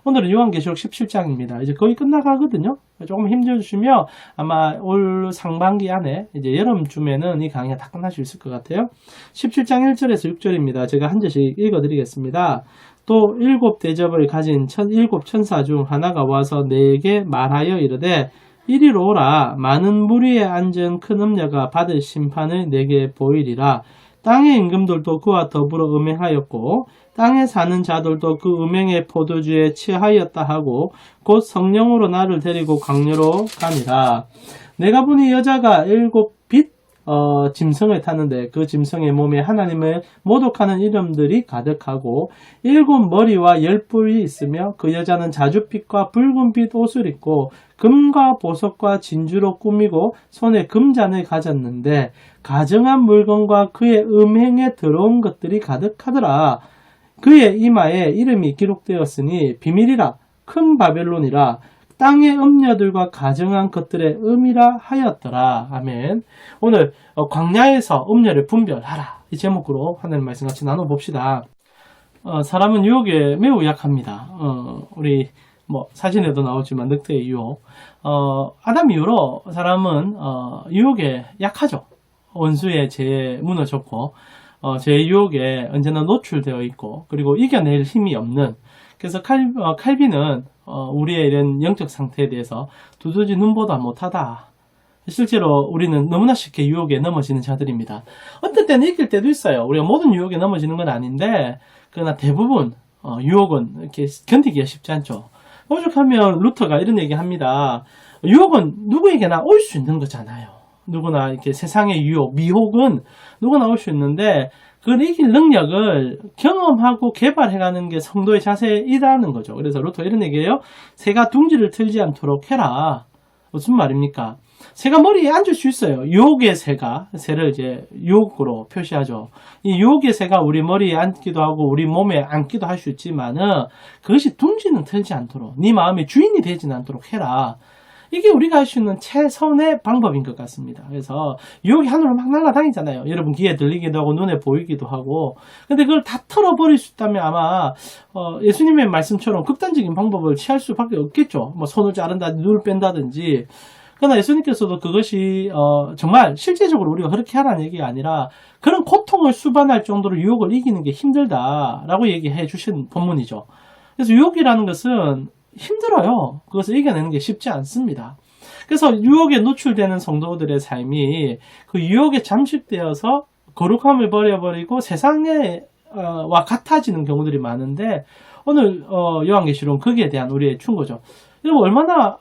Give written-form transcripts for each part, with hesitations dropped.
오늘은 요한계시록 17장입니다. 이제 거의 끝나가거든요. 조금 힘내주시면 아마 올 상반기 안에 이제 여름쯤에는 이 강의가 다 끝날 수 있을 것 같아요. 17장 1절에서 6절입니다. 제가 한 절씩 읽어드리겠습니다. 또 일곱 대접을 가진 일곱 천사 중 하나가 와서 내게 말하여 이르되 이리로 오라. 많은 무리에 앉은 큰 음녀가 받을 심판을 내게 보이리라. 땅의 임금들도 그와 더불어 음행하였고 땅에 사는 자들도 그 음행의 포도주에 취하였다 하고 곧 성령으로 나를 데리고 강료로 가니라. 내가 보니 여자가 일곱 빛 짐승을 탔는데 그 짐승의 몸에 하나님을 모독하는 이름들이 가득하고 일곱 머리와 열 뿔이 있으며 그 여자는 자줏빛과 붉은빛 옷을 입고 금과 보석과 진주로 꾸미고 손에 금잔을 가졌는데 가증한 물건과 그의 음행에 들어온 것들이 가득하더라. 그의 이마에 이름이 기록되었으니 비밀이라 큰 바벨론이라 땅의 음녀들과 가증한 것들의 음이라 하였더라. 아멘. 오늘 광야에서 음녀를 분별하라. 이 제목으로 하나님 말씀 같이 나눠봅시다. 사람은 유혹에 매우 약합니다. 우리 사진에도 나오지만 늑대의 유혹. 아담 이후로 사람은 유혹에 약하죠. 원수의 죄에 무너졌고 죄의 유혹에 언제나 노출되어 있고 그리고 이겨낼 힘이 없는. 그래서 칼빈은 우리의 이런 영적 상태에 대해서 두더지 눈보다 못하다. 실제로 우리는 너무나 쉽게 유혹에 넘어지는 자들입니다. 어떤 때는 이길 때도 있어요. 우리가 모든 유혹에 넘어지는 건 아닌데 그러나 대부분 유혹은 이렇게 견디기가 쉽지 않죠. 오죽하면 루터가 이런 얘기 합니다. 유혹은 누구에게나 올 수 있는 거잖아요. 누구나 이렇게 세상의 유혹, 미혹은 누구나 올 수 있는데 그걸 이길 능력을 경험하고 개발해가는 게 성도의 자세이라는 거죠. 그래서 루터 이런 얘기예요. 새가 둥지를 틀지 않도록 해라. 무슨 말입니까? 새가 머리에 앉을 수 있어요. 유혹의 새가, 새를 이제 유혹으로 표시하죠. 이 유혹의 새가 우리 머리에 앉기도 하고 우리 몸에 앉기도 할 수 있지만은 그것이 둥지는 틀지 않도록, 네 마음의 주인이 되지는 않도록 해라. 이게 우리가 할 수 있는 최선의 방법인 것 같습니다. 그래서 유혹이 하늘로 막 날아다니잖아요. 여러분 귀에 들리기도 하고 눈에 보이기도 하고. 근데 그걸 다 털어버릴 수 있다면 아마 예수님의 말씀처럼 극단적인 방법을 취할 수밖에 없겠죠. 손을 자른다든지 눈을 뺀다든지. 그러나 예수님께서도 그것이 정말 실제적으로 우리가 그렇게 하라는 얘기가 아니라 그런 고통을 수반할 정도로 유혹을 이기는 게 힘들다라고 얘기해 주신 본문이죠. 그래서 유혹이라는 것은 힘들어요. 그것을 이겨내는 게 쉽지 않습니다. 그래서 유혹에 노출되는 성도들의 삶이 그 유혹에 잠식되어서 거룩함을 버려버리고 세상에 와 같아지는 경우들이 많은데 오늘 요한계시록은 거기에 대한 우리의 충고죠. 여러분 얼마나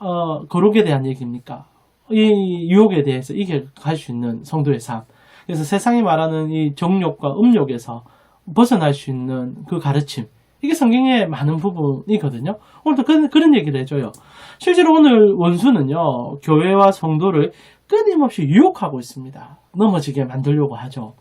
거룩에 대한 얘기입니까? 이 유혹에 대해서 이겨갈 수 있는 성도의 삶. 그래서 세상이 말하는 이 정욕과 음욕에서 벗어날 수 있는 그 가르침. 이게 성경의 많은 부분이거든요. 오늘도 그런 얘기를 해줘요. 실제로 오늘 원수는요, 교회와 성도를 끊임없이 유혹하고 있습니다. 넘어지게 만들려고 하죠.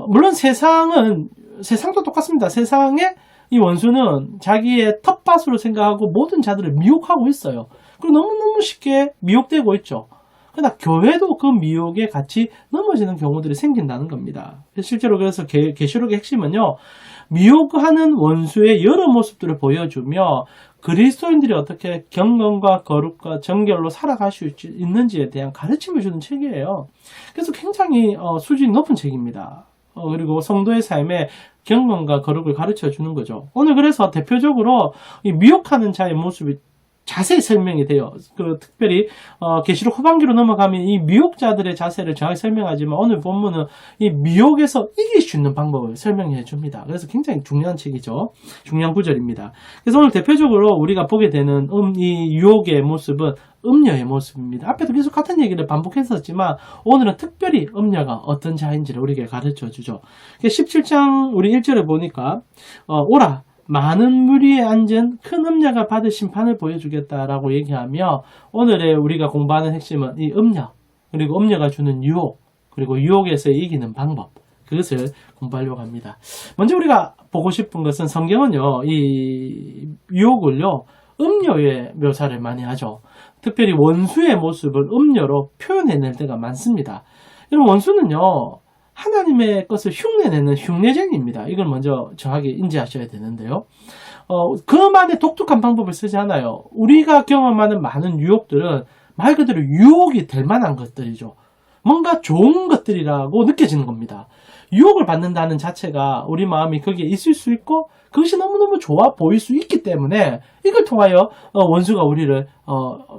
물론 세상도 똑같습니다. 세상에 이 원수는 자기의 텃밭으로 생각하고 모든 자들을 미혹하고 있어요. 그리고 너무너무 쉽게 미혹되고 있죠. 그러나 교회도 그 미혹에 같이 넘어지는 경우들이 생긴다는 겁니다. 실제로 그래서 계시록의 핵심은요, 미혹하는 원수의 여러 모습들을 보여주며 그리스도인들이 어떻게 경건과 거룩과 정결로 살아갈 수 있는지에 대한 가르침을 주는 책이에요. 그래서 굉장히 수준이 높은 책입니다. 그리고 성도의 삶에 경건과 거룩을 가르쳐 주는 거죠. 오늘 그래서 대표적으로 이 미혹하는 자의 모습이 자세히 설명이 돼요. 특별히 계시록 후반기로 넘어가면 이 미혹자들의 자세를 정확히 설명하지만 오늘 본문은 이 미혹에서 이길 수 있는 방법을 설명해 줍니다. 그래서 굉장히 중요한 책이죠. 중요한 구절입니다. 그래서 오늘 대표적으로 우리가 보게 되는 이 유혹의 모습은 음녀의 모습입니다. 앞에도 계속 같은 얘기를 반복했었지만 오늘은 특별히 음녀가 어떤 자인지를 우리에게 가르쳐 주죠. 17장 우리 1절에 보니까 오라 많은 무리에 앉은 큰 음녀가 받을 심판을 보여주겠다라고 얘기하며 오늘의 우리가 공부하는 핵심은 이 음녀 그리고 음녀가 주는 유혹 그리고 유혹에서 이기는 방법 그것을 공부하려고 합니다. 먼저 우리가 보고 싶은 것은 성경은요 이 유혹을요 음녀의 묘사를 많이 하죠. 특별히 원수의 모습을 음녀로 표현해낼 때가 많습니다. 여러분 원수는요 하나님의 것을 흉내내는 흉내쟁이입니다. 이걸 먼저 정확히 인지하셔야 되는데요. 그만의 독특한 방법을 쓰지 않아요. 우리가 경험하는 많은 유혹들은 말 그대로 유혹이 될 만한 것들이죠. 뭔가 좋은 것들이라고 느껴지는 겁니다. 유혹을 받는다는 자체가 우리 마음이 거기에 있을 수 있고 그것이 너무너무 좋아 보일 수 있기 때문에 이걸 통하여 원수가 우리를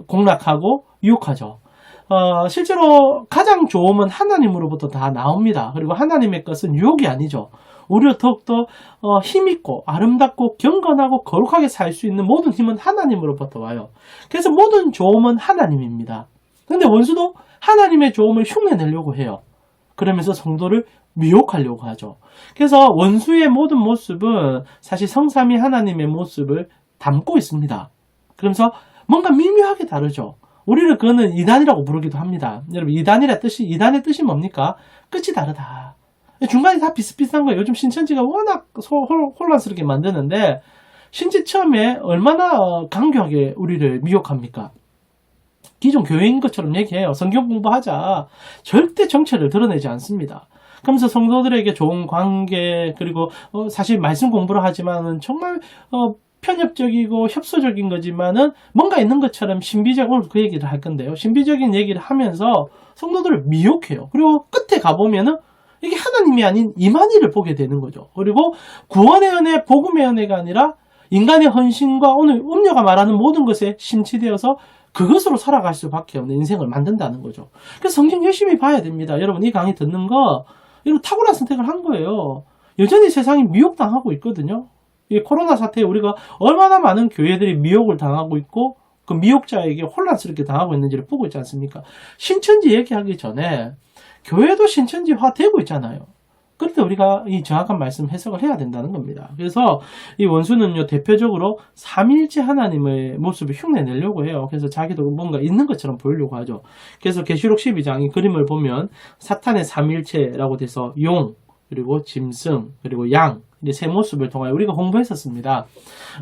공략하고 유혹하죠. 실제로 가장 좋음은 하나님으로부터 다 나옵니다. 그리고 하나님의 것은 유혹이 아니죠. 오히려 더욱더 힘있고 아름답고 경건하고 거룩하게 살 수 있는 모든 힘은 하나님으로부터 와요. 그래서 모든 좋음은 하나님입니다. 근데 원수도 하나님의 좋음을 흉내내려고 해요. 그러면서 성도를 미혹하려고 하죠. 그래서 원수의 모든 모습은 사실 성삼위 하나님의 모습을 담고 있습니다. 그러면서 뭔가 미묘하게 다르죠. 우리는 그거는 이단이라고 부르기도 합니다. 여러분, 이단의 뜻이 뭡니까? 끝이 다르다. 중간이 다 비슷비슷한 거예요. 요즘 신천지가 워낙 혼란스럽게 만드는데, 신지 처음에 얼마나 강경하게 우리를 미혹합니까? 기존 교회인 것처럼 얘기해요. 성경 공부하자. 절대 정체를 드러내지 않습니다. 그러면서 성도들에게 좋은 관계, 그리고 사실 말씀 공부를 하지만은 정말 편협적이고 협소적인 거지만은 뭔가 있는 것처럼 오늘 그 얘기를 할 건데요. 신비적인 얘기를 하면서 성도들을 미혹해요. 그리고 끝에 가보면은 이게 하나님이 아닌 이만희를 보게 되는 거죠. 그리고 구원의 은혜, 복음의 은혜가 아니라 인간의 헌신과 오늘 음녀가 말하는 모든 것에 심취되어서 그것으로 살아갈 수밖에 없는 인생을 만든다는 거죠. 그래서 성경 열심히 봐야 됩니다. 여러분, 이 강의 듣는 거 이런 탁월한 선택을 한 거예요. 여전히 세상이 미혹당하고 있거든요. 이 코로나 사태에 우리가 얼마나 많은 교회들이 미혹을 당하고 있고 그 미혹자에게 혼란스럽게 당하고 있는지를 보고 있지 않습니까? 신천지 얘기하기 전에 교회도 신천지화 되고 있잖아요. 그런데 우리가 이 정확한 말씀 해석을 해야 된다는 겁니다. 그래서 이 원수는요, 대표적으로 삼위일체 하나님의 모습을 흉내내려고 해요. 그래서 자기도 뭔가 있는 것처럼 보이려고 하죠. 그래서 계시록 12장 이 그림을 보면 사탄의 삼위일체라고 돼서 용, 그리고 짐승, 그리고 양, 이제 세 모습을 통하여 우리가 공부했었습니다.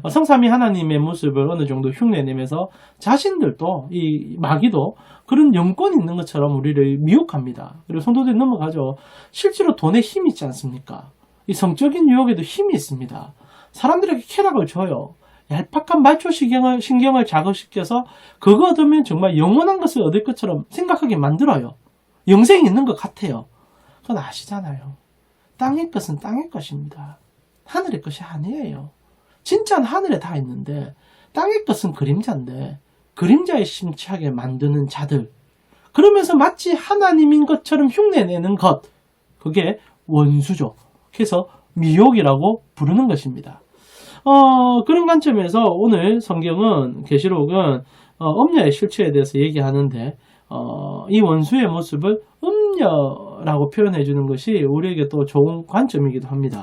성삼위 하나님의 모습을 어느 정도 흉내내면서 자신들도, 이 마귀도 그런 영권이 있는 것처럼 우리를 미혹합니다. 그리고 성도들이 넘어가죠. 실제로 돈에 힘이 있지 않습니까? 이 성적인 유혹에도 힘이 있습니다. 사람들에게 쾌락을 줘요. 얄팍한 말초신경을 자극시켜서 그거 얻으면 정말 영원한 것을 얻을 것처럼 생각하게 만들어요. 영생이 있는 것 같아요. 그건 아시잖아요. 땅의 것은 땅의 것입니다. 하늘의 것이 아니에요. 진짜는 하늘에 다 있는데 땅의 것은 그림자인데 그림자에 심취하게 만드는 자들, 그러면서 마치 하나님인 것처럼 흉내내는 것, 그게 원수죠. 그래서 미혹이라고 부르는 것입니다. 그런 관점에서 오늘 성경은, 계시록은 음녀의 실체에 대해서 얘기하는데 이 원수의 모습을 음녀라고 표현해 주는 것이 우리에게 또 좋은 관점이기도 합니다.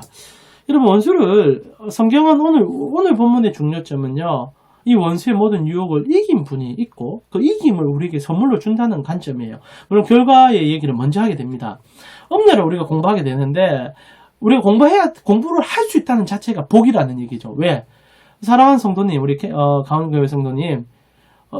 여러분, 원수를 성경은 오늘 본문의 중요점은요, 이 원수의 모든 유혹을 이긴 분이 있고 그 이김을 우리에게 선물로 준다는 관점이에요. 물론 결과의 얘기를 먼저 하게 됩니다. 음녀를 우리가 공부하게 되는데 우리가 공부를 할 수 있다는 자체가 복이라는 얘기죠. 왜? 사랑하는 성도님, 우리 강원교회 성도님,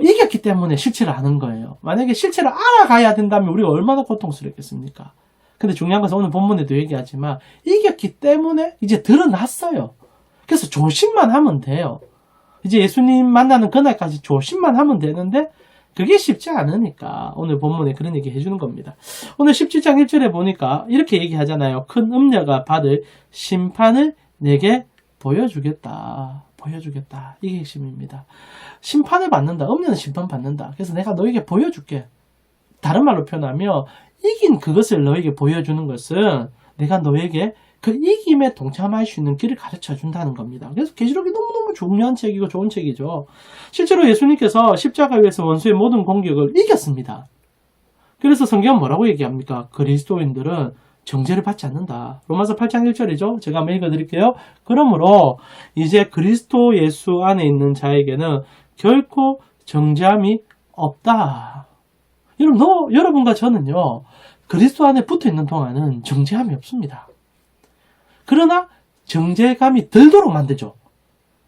이겼기 때문에 실체를 아는 거예요. 만약에 실체를 알아가야 된다면 우리가 얼마나 고통스럽겠습니까? 근데 중요한 것은 오늘 본문에도 얘기하지만 이겼기 때문에 이제 드러났어요. 그래서 조심만 하면 돼요. 이제 예수님 만나는 그날까지 조심만 하면 되는데 그게 쉽지 않으니까 오늘 본문에 그런 얘기 해주는 겁니다. 오늘 17장 1절에 보니까 이렇게 얘기하잖아요. 큰 음녀가 받을 심판을 내게 보여주겠다. 이게 핵심입니다. 심판을 받는다. 음녀는 심판받는다. 그래서 내가 너에게 보여줄게. 다른 말로 표현하면 이긴 그것을 너에게 보여주는 것은 내가 너에게 그 이김에 동참할 수 있는 길을 가르쳐 준다는 겁니다. 그래서 계시록이 너무너무 중요한 책이고 좋은 책이죠. 실제로 예수님께서 십자가 위에서 원수의 모든 공격을 이겼습니다. 그래서 성경은 뭐라고 얘기합니까? 그리스도인들은 정죄를 받지 않는다. 로마서 8장 1절이죠. 제가 한번 읽어드릴게요. 그러므로 이제 그리스도 예수 안에 있는 자에게는 결코 정죄함이 없다. 여러분과 저는요, 그리스도 안에 붙어있는 동안은 정죄함이 없습니다. 그러나 정죄감이 들도록 만들죠.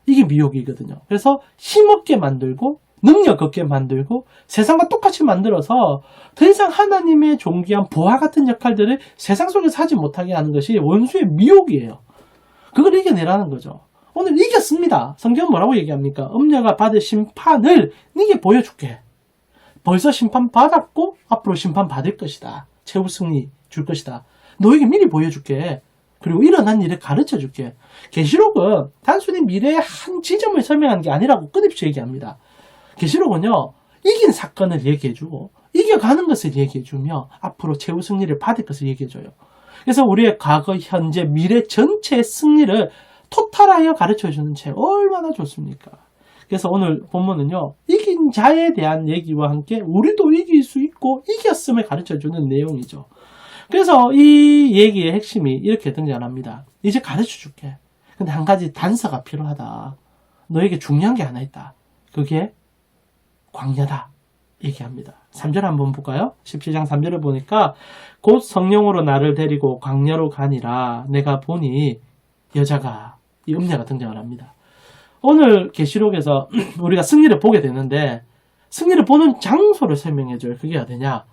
이게 미혹이거든요. 그래서 힘없게 만들고 능력 없게 만들고 세상과 똑같이 만들어서 더 이상 하나님의 존귀한 보화 같은 역할들을 세상 속에서 하지 못하게 하는 것이 원수의 미혹이에요. 그걸 이겨내라는 거죠. 오늘 이겼습니다. 성경은 뭐라고 얘기합니까? 음녀가 받을 심판을 네게 보여줄게. 벌써 심판 받았고 앞으로 심판 받을 것이다. 최후 승리 줄 것이다. 너에게 미리 보여줄게. 그리고 일어난 일을 가르쳐줄게. 계시록은 단순히 미래의 한 지점을 설명하는 게 아니라고 끊임없이 얘기합니다. 계시록은요, 이긴 사건을 얘기해주고 이겨가는 것을 얘기해주며 앞으로 최후 승리를 받을 것을 얘기해줘요. 그래서 우리의 과거, 현재, 미래 전체의 승리를 토탈하여 가르쳐주는 책 얼마나 좋습니까? 그래서 오늘 본문은요, 이긴 자에 대한 얘기와 함께 우리도 이길 수 있고 이겼음을 가르쳐주는 내용이죠. 그래서 이 얘기의 핵심이 이렇게 등장합니다. 이제 가르쳐줄게. 근데 한 가지 단서가 필요하다. 너에게 중요한 게 하나 있다. 그게 광야다. 얘기합니다. 3절 한번 볼까요? 17장 3절을 보니까 곧 성령으로 나를 데리고 광야로 가니라 내가 보니 여자가, 이 음녀가 등장을 합니다. 오늘 계시록에서 우리가 승리를 보게 되는데 승리를 보는 장소를 설명해줘요. 그게 어디냐?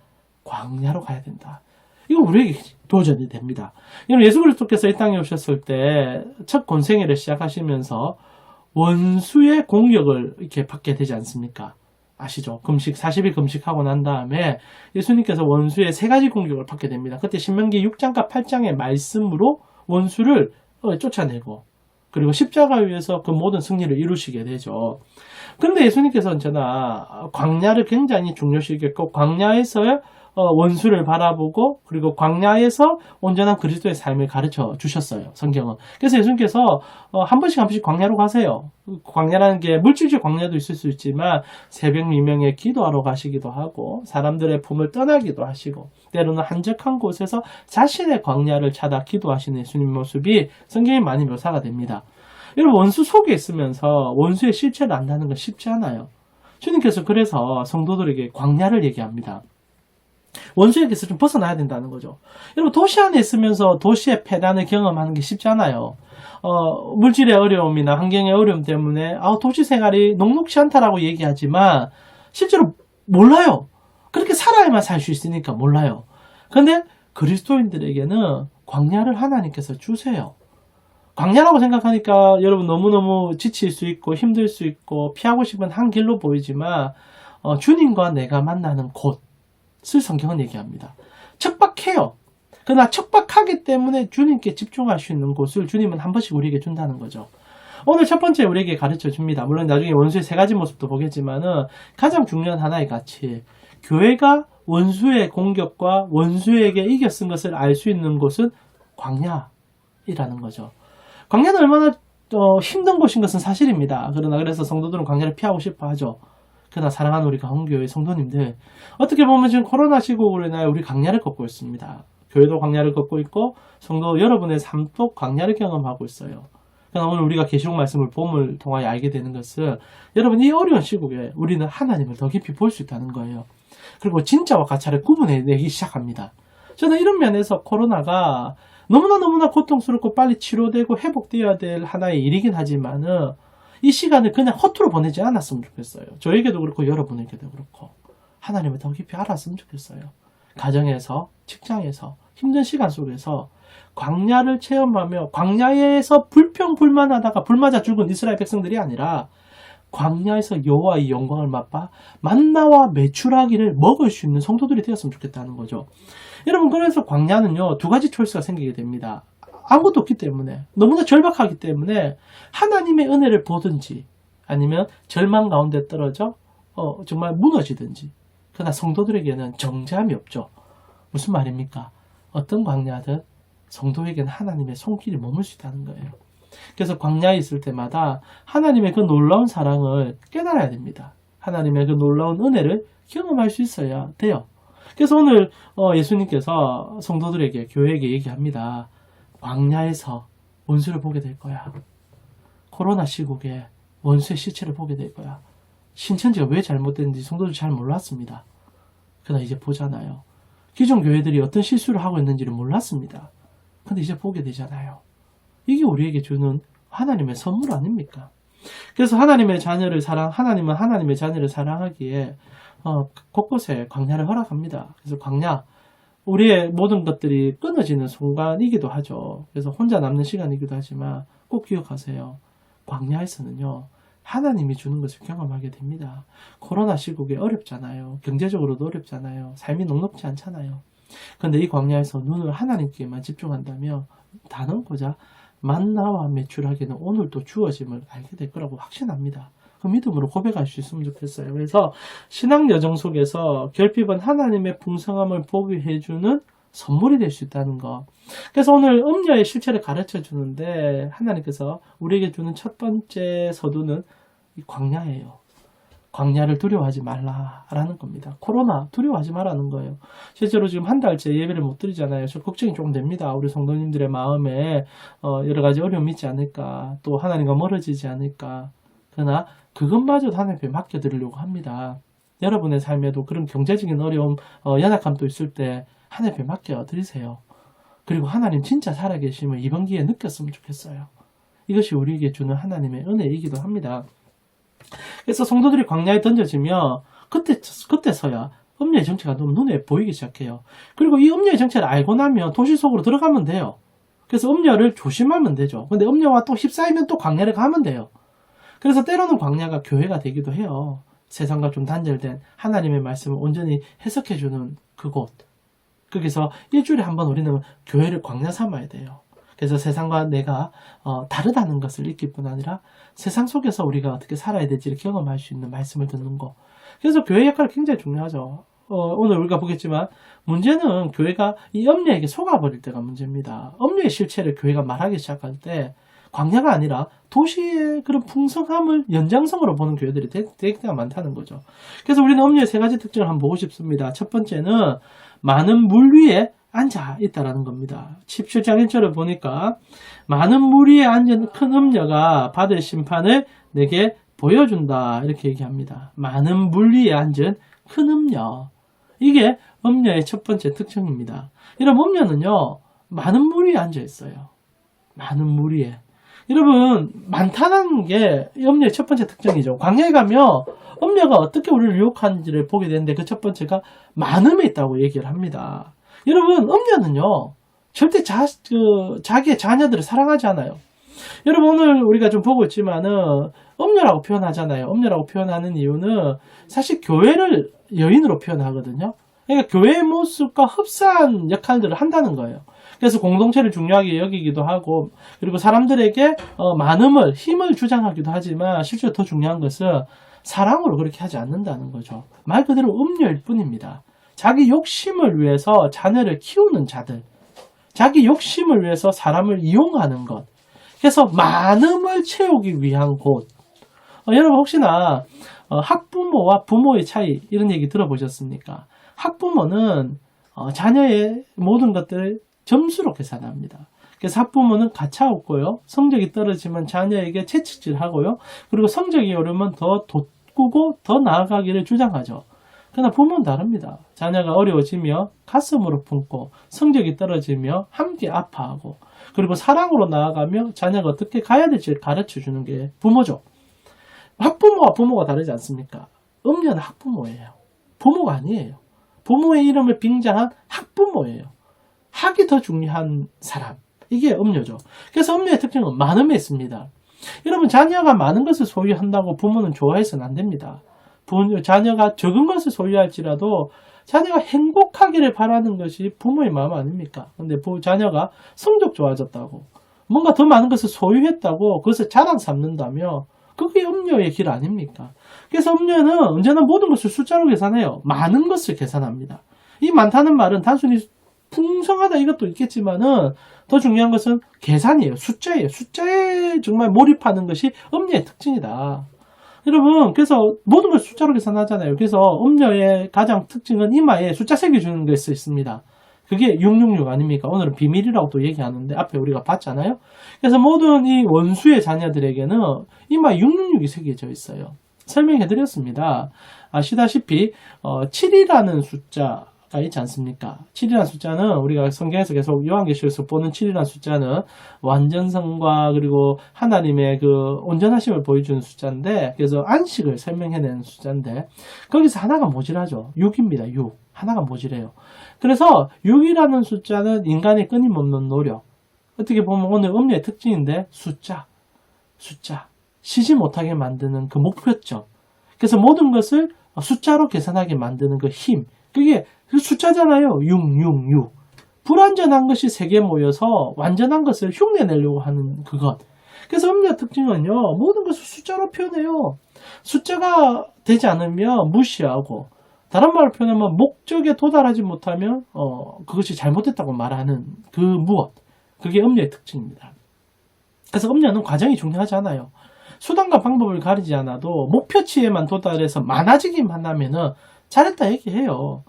광야로 가야 된다. 이거 우리에게 도전이 됩니다. 예수 그리스도께서 이 땅에 오셨을 때 첫 권생애를 시작하시면서 원수의 공격을 이렇게 받게 되지 않습니까? 아시죠? 40일 금식하고 난 다음에 예수님께서 원수의 3가지 공격을 받게 됩니다. 그때 신명기 6장과 8장의 말씀으로 원수를 쫓아내고 그리고 십자가 위에서 그 모든 승리를 이루시게 되죠. 그런데 예수님께서 언제나 광야를 굉장히 중요시 여겼고 광야에서 원수를 바라보고 그리고 광야에서 온전한 그리스도의 삶을 가르쳐 주셨어요. 성경은. 그래서 예수님께서 한 번씩 광야로 가세요. 광야라는 게 물질적 광야도 있을 수 있지만 새벽 미명에 기도하러 가시기도 하고 사람들의 품을 떠나기도 하시고 때로는 한적한 곳에서 자신의 광야를 찾아 기도하시는 예수님 모습이 성경에 많이 묘사가 됩니다. 여러분 원수 속에 있으면서 원수의 실체를 안다는 건 쉽지 않아요. 주님께서 그래서 성도들에게 광야를 얘기합니다. 원수에게서 좀 벗어나야 된다는 거죠. 여러분 도시 안에 있으면서 도시의 폐단을 경험하는 게 쉽지 않아요. 물질의 어려움이나 환경의 어려움 때문에 도시 생활이 녹록지 않다라고 얘기하지만 실제로 몰라요. 그렇게 살아야만 살 수 있으니까 몰라요. 그런데 그리스도인들에게는 광야를 하나님께서 주세요. 광야라고 생각하니까 여러분 너무너무 지칠 수 있고 힘들 수 있고 피하고 싶은 한 길로 보이지만 주님과 내가 만나는 곳을 성경은 얘기합니다. 척박해요. 그러나 척박하기 때문에 주님께 집중할 수 있는 곳을 주님은 한 번씩 우리에게 준다는 거죠. 오늘 첫 번째 우리에게 가르쳐 줍니다. 물론 나중에 원수의 3가지 모습도 보겠지만은 가장 중요한 하나의 가치, 교회가 원수의 공격과 원수에게 이겨 쓴 것을 알 수 있는 곳은 광야이라는 거죠. 광야는 얼마나 힘든 곳인 것은 사실입니다. 그래서 성도들은 광야를 피하고 싶어 하죠. 그러나 사랑하는 우리 가운교회 성도님들, 어떻게 보면 지금 코로나 시국으로 인하여 우리 광야를 걷고 있습니다. 교회도 광야를 걷고 있고 성도 여러분의 삶도 광야를 경험하고 있어요. 그러나 오늘 우리가 계시록 말씀을 봄을 통하여 알게 되는 것은 여러분 이 어려운 시국에 우리는 하나님을 더 깊이 볼 수 있다는 거예요. 그리고 진짜와 가짜를 구분해내기 시작합니다. 저는 이런 면에서 코로나가 너무나 고통스럽고 빨리 치료되고 회복되어야 될 하나의 일이긴 하지만은 이 시간을 그냥 허투루 보내지 않았으면 좋겠어요. 저에게도 그렇고 여러분에게도 그렇고 하나님을 더 깊이 알았으면 좋겠어요. 가정에서, 직장에서, 힘든 시간 속에서 광야를 체험하며 광야에서 불평불만하다가 불맞아 죽은 이스라엘 백성들이 아니라 광야에서 여호와의 영광을 맛봐 만나와 메추라기를 먹을 수 있는 성도들이 되었으면 좋겠다는 거죠. 여러분 그래서 광야는요 2가지 초이스가 생기게 됩니다. 아무것도 없기 때문에 너무나 절박하기 때문에 하나님의 은혜를 보든지 아니면 절망 가운데 떨어져 정말 무너지든지. 그러나 성도들에게는 정죄함이 없죠. 무슨 말입니까? 어떤 광야든 성도에게는 하나님의 손길이 머물 수 있다는 거예요. 그래서 광야에 있을 때마다 하나님의 그 놀라운 사랑을 깨달아야 됩니다. 하나님의 그 놀라운 은혜를 경험할 수 있어야 돼요. 그래서 오늘 예수님께서 성도들에게 교회에게 얘기합니다. 광야에서 원수를 보게 될 거야. 코로나 시국에 원수의 실체를 보게 될 거야. 신천지가 왜 잘못됐는지 성도들 잘 몰랐습니다. 그러나 이제 보잖아요. 기존 교회들이 어떤 실수를 하고 있는지를 몰랐습니다. 근데 이제 보게 되잖아요. 이게 우리에게 주는 하나님의 선물 아닙니까? 그래서 하나님은 하나님의 자녀를 사랑하기에 곳곳에 광야를 허락합니다. 그래서 광야, 우리의 모든 것들이 끊어지는 순간이기도 하죠. 그래서 혼자 남는 시간이기도 하지만 꼭 기억하세요. 광야에서는요, 하나님이 주는 것을 경험하게 됩니다. 코로나 시국에 어렵잖아요. 경제적으로도 어렵잖아요. 삶이 녹록지 않잖아요. 근데 이 광야에서 눈을 하나님께만 집중한다면 단언고자 만나와 매출하기는 오늘도 주어짐을 알게 될 거라고 확신합니다. 그 믿음으로 고백할 수 있으면 좋겠어요. 그래서 신앙 여정 속에서 결핍은 하나님의 풍성함을 보게 해주는 선물이 될 수 있다는 거. 그래서 오늘 음녀의 실체를 가르쳐 주는데 하나님께서 우리에게 주는 첫 번째 서두는 이 광야예요. 광야를 두려워하지 말라라는 겁니다. 코로나 두려워하지 말라는 거예요. 실제로 지금 한 달째 예배를 못 드리잖아요. 저 걱정이 조금 됩니다. 우리 성도님들의 마음에 여러 가지 어려움이 있지 않을까, 또 하나님과 멀어지지 않을까. 그러나 그것마저도 하나님께 맡겨드리려고 합니다. 여러분의 삶에도 그런 경제적인 어려움, 연약함도 있을 때 하나님께 맡겨드리세요. 그리고 하나님 진짜 살아계심을 이번 기회에 느꼈으면 좋겠어요. 이것이 우리에게 주는 하나님의 은혜이기도 합니다. 그래서 성도들이 광야에 던져지면 그때서야 음녀의 정체가 너무 눈에 보이기 시작해요. 그리고 이 음녀의 정체를 알고 나면 도시 속으로 들어가면 돼요. 그래서 음녀를 조심하면 되죠. 근데 음녀와 또 휩싸이면 또 광야를 가면 돼요. 그래서 때로는 광야가 교회가 되기도 해요. 세상과 좀 단절된 하나님의 말씀을 온전히 해석해주는 그곳. 거기서 일주일에 한 번 우리는 교회를 광야 삼아야 돼요. 그래서 세상과 내가 다르다는 것을 잊을 뿐 아니라 세상 속에서 우리가 어떻게 살아야 될지를 경험할 수 있는 말씀을 듣는 거. 그래서 교회 역할이 굉장히 중요하죠. 오늘 우리가 보겠지만 문제는 교회가 이 엄녀에게 속아버릴 때가 문제입니다. 엄녀의 실체를 교회가 말하기 시작할 때 광야가 아니라 도시의 그런 풍성함을 연장성으로 보는 교회들이 되게 많다는 거죠. 그래서 우리는 엄녀의 세 가지 특징을 한번 보고 싶습니다. 첫 번째는 많은 물 위에 앉아 있다라는 겁니다. 17장 1절을 보니까 많은 물 위에 앉은 큰 음녀가 받을 심판을 내게 보여준다 이렇게 얘기합니다. 많은 물 위에 앉은 큰 음녀, 이게 음녀의 첫 번째 특징입니다. 이런 음녀는요, 많은 물 위에 앉아 있어요. 많은 물 위에. 여러분, 많다는 게 음녀의 첫 번째 특징이죠. 광야에 가면 음녀가 어떻게 우리를 유혹하는지를 보게 되는데 그 첫 번째가 많음에 있다고 얘기를 합니다. 여러분, 음녀는요, 절대 자기의 자녀들을 사랑하지 않아요. 여러분, 오늘 우리가 좀 보고 있지만은, 음녀라고 표현하잖아요. 음녀라고 표현하는 이유는 사실 교회를 여인으로 표현하거든요. 그러니까 교회의 모습과 흡사한 역할들을 한다는 거예요. 그래서 공동체를 중요하게 여기기도 하고, 그리고 사람들에게 많음을, 힘을 주장하기도 하지만, 실제로 더 중요한 것은 사랑으로 그렇게 하지 않는다는 거죠. 말 그대로 음녀일 뿐입니다. 자기 욕심을 위해서 자녀를 키우는 자들, 자기 욕심을 위해서 사람을 이용하는 것, 그래서 많음을 채우기 위한 곳. 여러분 혹시나 학부모와 부모의 차이 이런 얘기 들어보셨습니까? 학부모는 자녀의 모든 것들을 점수로 계산합니다. 그래서 학부모는 가차없고요, 성적이 떨어지면 자녀에게 채찍질하고요, 그리고 성적이 오르면 더 돋구고 더 나아가기를 주장하죠. 그러나 부모는 다릅니다. 자녀가 어려워지며 가슴으로 품고 성적이 떨어지며 함께 아파하고 그리고 사랑으로 나아가며 자녀가 어떻게 가야 될지를 가르쳐주는 게 부모죠. 학부모와 부모가 다르지 않습니까? 음녀는 학부모예요. 부모가 아니에요. 부모의 이름을 빙자한 학부모예요. 학이 더 중요한 사람. 이게 음녀죠. 그래서 음녀의 특징은 많음에 있습니다. 여러분, 자녀가 많은 것을 소유한다고 부모는 좋아해서는 안 됩니다. 자녀가 적은 것을 소유할지라도 자녀가 행복하기를 바라는 것이 부모의 마음 아닙니까? 근데 자녀가 성적 좋아졌다고, 뭔가 더 많은 것을 소유했다고 그것을 자랑 삼는다며 그게 음녀의 길 아닙니까? 그래서 음녀는 언제나 모든 것을 숫자로 계산해요. 많은 것을 계산합니다. 이 많다는 말은 단순히 풍성하다 이것도 있겠지만은 더 중요한 것은 계산이에요. 숫자예요. 숫자에 정말 몰입하는 것이 음녀의 특징이다. 여러분, 그래서 모든 걸 숫자로 계산하잖아요. 그래서 음녀의 가장 특징은 이마에 숫자 새겨주는 것이 있습니다. 그게 666 아닙니까? 오늘은 비밀이라고 또 얘기하는데 앞에 우리가 봤잖아요. 그래서 모든 이 원수의 자녀들에게는 이마에 666이 새겨져 있어요. 설명해드렸습니다. 아시다시피 7이라는 숫자가 있지 않습니까? 7이라는 숫자는 우리가 성경에서 계속 요한계시록에서 보는 7이라는 숫자는 완전성과 그리고 하나님의 그 온전하심을 보여주는 숫자인데, 그래서 안식을 설명해내는 숫자인데 거기서 하나가 모질하죠. 6입니다. 6. 하나가 모질해요. 그래서 6이라는 숫자는 인간의 끊임없는 노력, 어떻게 보면 오늘 음료의 특징인데 숫자. 쉬지 못하게 만드는 그 목표점. 그래서 모든 것을 숫자로 계산하게 만드는 그 힘. 그게 숫자잖아요. 666. 불완전한 것이 3개 모여서 완전한 것을 흉내내려고 하는 그것. 그래서 음력 특징은요, 모든 것을 숫자로 표현해요. 숫자가 되지 않으면 무시하고, 다른 말로 표현하면 목적에 도달하지 못하면 그것이 잘못됐다고 말하는 그 무엇. 그게 음력의 특징입니다. 그래서 음력은 과정이 중요하지 않아요. 수단과 방법을 가리지 않아도 목표치에만 도달해서 많아지기만 하면은 잘했다 얘기해요.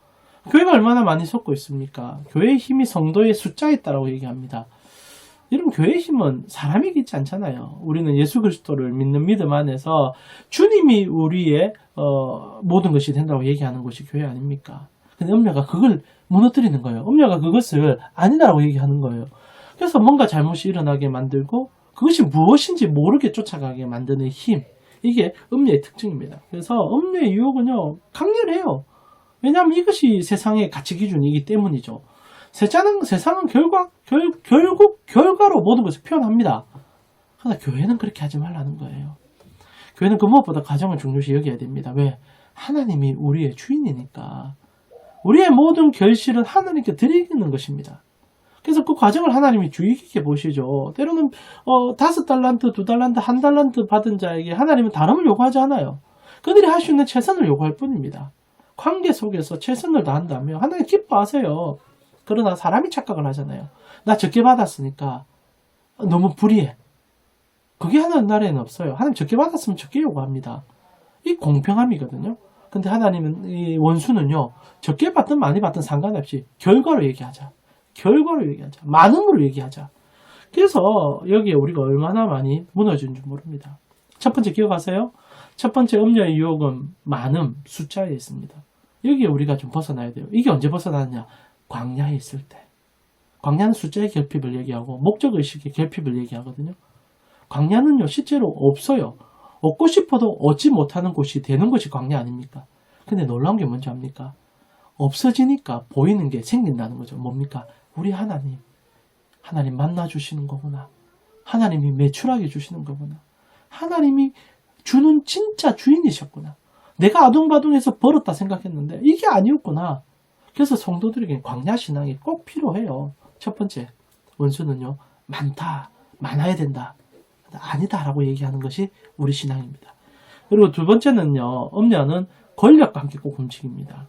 교회가 얼마나 많이 솟고 있습니까? 교회의 힘이 성도의 숫자에 있다라고 얘기합니다. 이런 교회의 힘은 사람이 있지 않잖아요. 우리는 예수 그리스도를 믿는 믿음 안에서 주님이 우리의 모든 것이 된다고 얘기하는 것이 교회 아닙니까? 근데 음녀가 그걸 무너뜨리는 거예요. 음녀가 그것을 아니다라고 얘기하는 거예요. 그래서 뭔가 잘못이 일어나게 만들고 그것이 무엇인지 모르게 쫓아가게 만드는 힘. 이게 음녀의 특징입니다. 그래서 음녀의 유혹은요, 강렬해요. 왜냐하면 이것이 세상의 가치 기준이기 때문이죠. 세상은 결국 결과로 모든 것을 표현합니다. 그러나 교회는 그렇게 하지 말라는 거예요. 교회는 그 무엇보다 가정을 중요시 여겨야 됩니다. 왜? 하나님이 우리의 주인이니까. 우리의 모든 결실은 하나님께 드리는 것입니다. 그래서 그 과정을 하나님이 주의 깊게 보시죠. 때로는 5달란트, 2달란트, 1달란트 받은 자에게 하나님은 다름을 요구하지 않아요. 그들이 할 수 있는 최선을 요구할 뿐입니다. 관계 속에서 최선을 다한다면 하나님 기뻐하세요. 그러나 사람이 착각을 하잖아요. 나 적게 받았으니까 너무 불이해. 그게 하나님 나라에는 없어요. 하나님 적게 받았으면 적게 요구합니다. 이 공평함이거든요. 근데 하나님은, 이 원수는요, 적게 받든 많이 받든 상관없이 결과로 얘기하자. 결과로 얘기하자. 많음으로 얘기하자. 그래서 여기에 우리가 얼마나 많이 무너진지 모릅니다. 첫 번째 기억하세요? 첫 번째 음녀의 유혹은 많음, 숫자에 있습니다. 여기에 우리가 좀 벗어나야 돼요. 이게 언제 벗어나느냐? 광야에 있을 때. 광야는 숫자의 결핍을 얘기하고 목적의식의 결핍을 얘기하거든요. 광야는요, 실제로 없어요. 얻고 싶어도 얻지 못하는 곳이 되는 것이 광야 아닙니까? 근데 놀라운 게 뭔지 압니까? 없어지니까 보이는 게 생긴다는 거죠. 뭡니까? 우리 하나님 만나주시는 거구나. 하나님이 매출하게 주시는 거구나. 하나님이 주는 진짜 주인이셨구나. 내가 아둥바둥해서 벌었다 생각했는데 이게 아니었구나. 그래서 성도들에게 광야 신앙이 꼭 필요해요. 첫 번째, 원수는요, 많아야 된다. 아니다라고 얘기하는 것이 우리 신앙입니다. 그리고 두 번째는요, 음녀는 권력과 함께 꼭 움직입니다.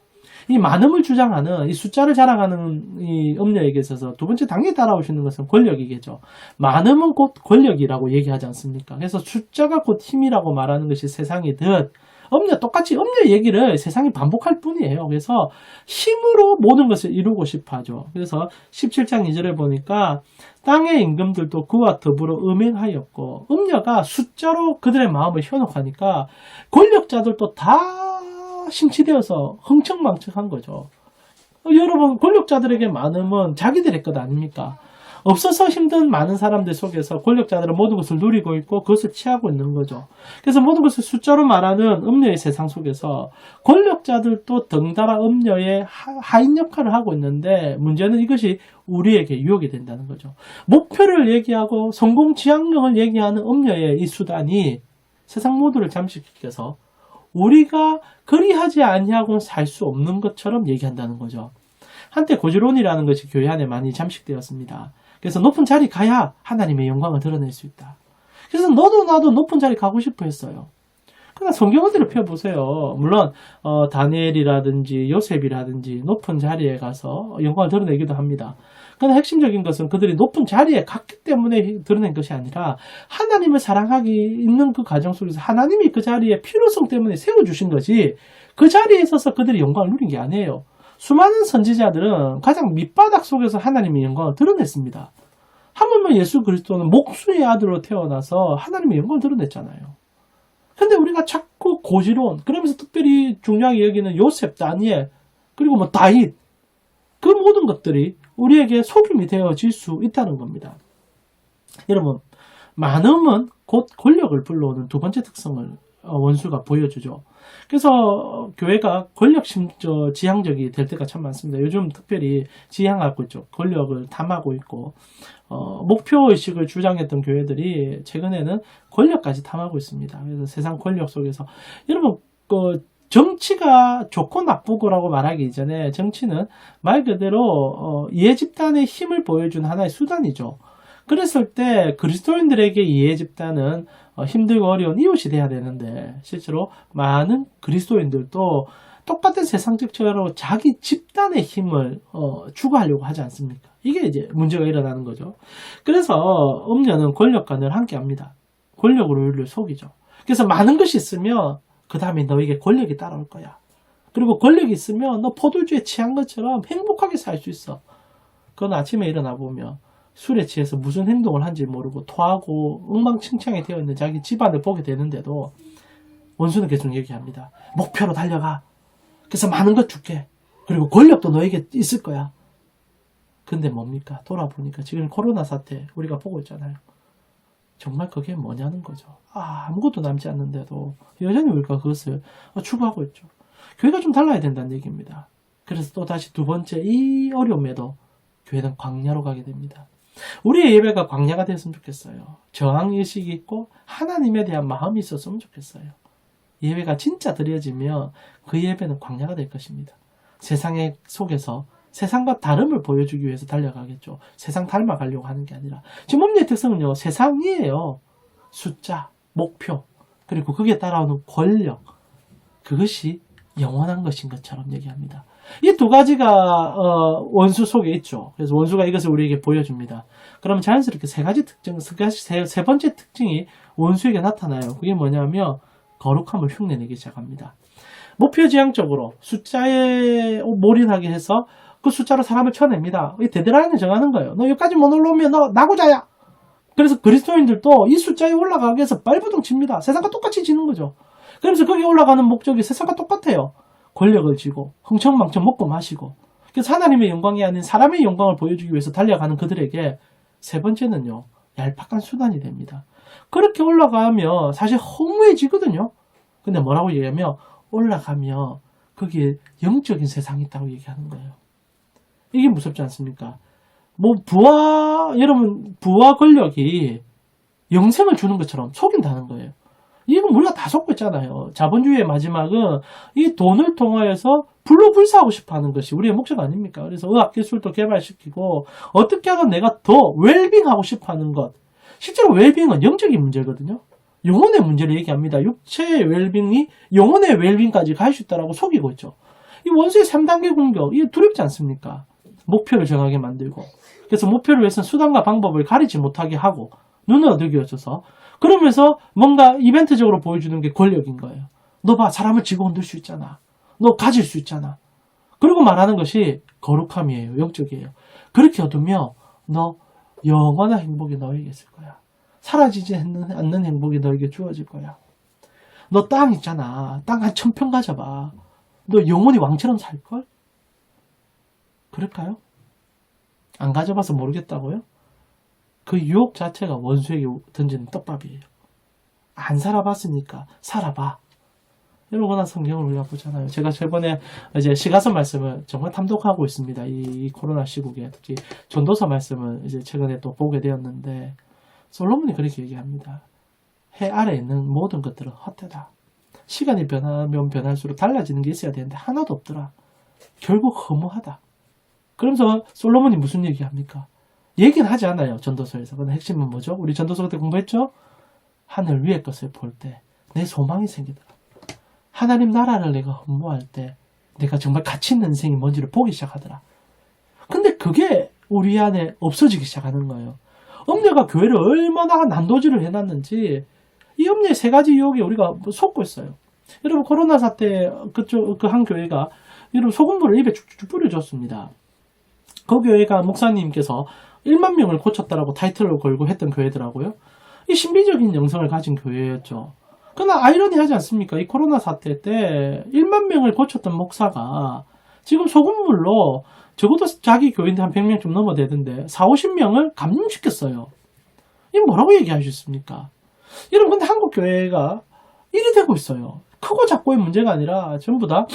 이 많음을 주장하는, 이 숫자를 자랑하는 이 음녀에게 있어서 두 번째 당연히 따라오시는 것은 권력이겠죠. 많음은 곧 권력이라고 얘기하지 않습니까? 그래서 숫자가 곧 힘이라고 말하는 것이 세상이듯 똑같이 음녀 얘기를 세상이 반복할 뿐이에요. 그래서 힘으로 모든 것을 이루고 싶어 하죠. 그래서 17장 2절에 보니까 땅의 임금들도 그와 더불어 음행하였고, 음녀가 숫자로 그들의 마음을 현혹하니까 권력자들도 다 심취되어서 흥청망청한 거죠. 여러분, 권력자들에게 많음은 자기들의 것 아닙니까? 없어서 힘든 많은 사람들 속에서 권력자들은 모든 것을 누리고 있고 그것을 취하고 있는 거죠. 그래서 모든 것을 숫자로 말하는 음녀의 세상 속에서 권력자들도 덩달아 음녀의 하인 역할을 하고 있는데, 문제는 이것이 우리에게 유혹이 된다는 거죠. 목표를 얘기하고 성공 지향력을 얘기하는 음녀의 이 수단이 세상 모두를 잠식시켜서 우리가 그리하지 아니하고는 살 수 없는 것처럼 얘기한다는 거죠. 한때 고지론이라는 것이 교회 안에 많이 잠식되었습니다. 그래서 높은 자리 가야 하나님의 영광을 드러낼 수 있다. 그래서 너도 나도 높은 자리 가고 싶어 했어요. 그러나 성경을 펴보세요. 물론 다니엘이라든지 요셉이라든지 높은 자리에 가서 영광을 드러내기도 합니다. 그러나 핵심적인 것은 그들이 높은 자리에 갔기 때문에 드러낸 것이 아니라 하나님을 사랑하기 있는 그 과정 속에서 하나님이 그 자리에 필요성 때문에 세워주신 것이 그 자리에 있어서 그들이 영광을 누린 게 아니에요. 수많은 선지자들은 가장 밑바닥 속에서 하나님의 영광을 드러냈습니다. 하물며 예수 그리스도는 목수의 아들로 태어나서 하나님의 영광을 드러냈잖아요. 근데 우리가 자꾸 고지론, 그러면서 특별히 중요하게 여기는 요셉, 다니엘, 그리고 다윗, 그 모든 것들이 우리에게 속임이 되어질 수 있다는 겁니다. 여러분, 많음은 곧 권력을 불러오는 두 번째 특성을 원수가 보여주죠. 그래서 교회가 권력 지향적이 될 때가 참 많습니다. 요즘 특별히 지향하고 있죠. 권력을 탐하고 있고 목표의식을 주장했던 교회들이 최근에는 권력까지 탐하고 있습니다. 그래서 세상 권력 속에서 여러분 정치가 좋고 나쁘고라고 말하기 이전에 정치는 말 그대로 이해 집단의 힘을 보여준 하나의 수단이죠. 그랬을 때 그리스도인들에게 이해 집단은 힘들고 어려운 이웃이 돼야 되는데 실제로 많은 그리스도인들도 똑같은 세상적처럼 자기 집단의 힘을 추구하려고 하지 않습니까? 이게 이제 문제가 일어나는 거죠. 그래서 음녀는 권력과 늘 함께합니다. 권력으로 우리를 속이죠. 그래서 많은 것이 있으면 그 다음에 너에게 권력이 따라올 거야. 그리고 권력이 있으면 너 포도주에 취한 것처럼 행복하게 살 수 있어. 그건 아침에 일어나 보면 술에 취해서 무슨 행동을 한지 모르고 토하고 엉망진창이 되어 있는 자기 집안을 보게 되는데도 원수는 계속 얘기합니다. 목표로 달려가. 그래서 많은 것 줄게. 그리고 권력도 너에게 있을 거야. 근데 뭡니까? 돌아보니까 지금 코로나 사태 우리가 보고 있잖아요. 정말 그게 뭐냐는 거죠. 아무것도 남지 않는데도 여전히 우리가 그것을 추구하고 있죠. 교회가 좀 달라야 된다는 얘기입니다. 그래서 또 다시 두 번째 이 어려움에도 교회는 광야로 가게 됩니다. 우리의 예배가 광야가 됐으면 좋겠어요. 저항의식이 있고 하나님에 대한 마음이 있었으면 좋겠어요. 예배가 진짜 드려지면 그 예배는 광야가 될 것입니다. 세상의 속에서 세상과 다름을 보여주기 위해서 달려가겠죠. 세상 닮아가려고 하는 게 아니라. 지금 음료의 특성은요. 세상이에요. 숫자, 목표, 그리고 거기에 따라오는 권력. 그것이 영원한 것인 것처럼 얘기합니다. 이 두 가지가 원수 속에 있죠. 그래서 원수가 이것을 우리에게 보여줍니다. 그럼 자연스럽게 세 번째 특징이 원수에게 나타나요. 그게 뭐냐면 거룩함을 흉내내기 시작합니다. 목표지향적으로 숫자에 몰인하게 해서 그 숫자로 사람을 쳐냅니다. 이 데드라인을 정하는 거예요. 너 여기까지 못 올라오면 너 나고자야. 그래서 그리스도인들도 이 숫자에 올라가기 위해서 발버둥 칩니다. 세상과 똑같이 지는 거죠. 그래서 거기 올라가는 목적이 세상과 똑같아요. 권력을 쥐고 흥청망청 먹고 마시고. 그래서 하나님의 영광이 아닌 사람의 영광을 보여주기 위해서 달려가는 그들에게 세 번째는요. 얄팍한 수단이 됩니다. 그렇게 올라가면 사실 허무해지거든요. 근데 뭐라고 얘기하면 올라가면 거기에 영적인 세상이 있다고 얘기하는 거예요. 이게 무섭지 않습니까? 여러분, 부와 권력이 영생을 주는 것처럼 속인다는 거예요. 이건 우리가 다 속고 있잖아요. 자본주의의 마지막은 이 돈을 통하여서 불로불사하고 싶어 하는 것이 우리의 목적 아닙니까? 그래서 의학기술도 개발시키고 어떻게 하면 내가 더 웰빙하고 싶어 하는 것. 실제로 웰빙은 영적인 문제거든요. 영혼의 문제를 얘기합니다. 육체의 웰빙이 영혼의 웰빙까지 갈 수 있다고 속이고 있죠. 이 원수의 3단계 공격, 이게 두렵지 않습니까? 목표를 정하게 만들고, 그래서 목표를 위해서는 수단과 방법을 가리지 못하게 하고 눈을 어두겨져서, 그러면서 뭔가 이벤트적으로 보여주는 게 권력인 거예요. 너 봐, 사람을 쥐고 흔들 수 있잖아. 너 가질 수 있잖아. 그리고 말하는 것이 거룩함이에요. 영적이에요. 그렇게 얻으면 너 영원한 행복이 너에게 있을 거야. 사라지지 않는 행복이 너에게 주어질 거야. 너 땅 있잖아. 땅 한 1000평 가져봐. 너 영원히 왕처럼 살걸? 그럴까요? 안 가져봐서 모르겠다고요? 그 유혹 자체가 원수에게 던지는 떡밥이에요. 안 살아봤으니까 살아봐. 여러분, 성경을 우리가 보잖아요. 제가 저번에 이제 시가서 말씀을 정말 탐독하고 있습니다. 이 코로나 시국에 특히 전도서 말씀을 이제 최근에 또 보게 되었는데 솔로몬이 그렇게 얘기합니다. 해 아래에 있는 모든 것들은 헛되다. 시간이 변하면 변할수록 달라지는 게 있어야 되는데 하나도 없더라. 결국 허무하다. 그러면서 솔로몬이 무슨 얘기합니까? 얘기는 하지 않아요. 전도서에서. 근데 핵심은 뭐죠? 우리 전도서 그때 공부했죠? 하늘 위의 것을 볼 때 내 소망이 생기더라. 하나님 나라를 내가 허무할 때 내가 정말 가치 있는 인생이 뭔지를 보기 시작하더라. 근데 그게 우리 안에 없어지기 시작하는 거예요. 음녀가 교회를 얼마나 난도질을 해놨는지 이 음녀의 세 가지 유혹에 우리가 속고 있어요. 여러분, 코로나 사태 그쪽 그 한 교회가 여러분 소금물을 입에 쭉쭉 뿌려줬습니다. 그 교회가 목사님께서 1만 명을 고쳤다라고 타이틀을 걸고 했던 교회더라고요. 이 신비적인 영성을 가진 교회였죠. 그러나 아이러니하지 않습니까? 이 코로나 사태 때 1만 명을 고쳤던 목사가 지금 소금물로 적어도 자기 교인들 한 100명 좀 넘어대던데 40-50명을 감염시켰어요. 이게 뭐라고 얘기하셨습니까? 여러분, 근데 한국 교회가 일이 되고 있어요. 크고 작고의 문제가 아니라 전부 다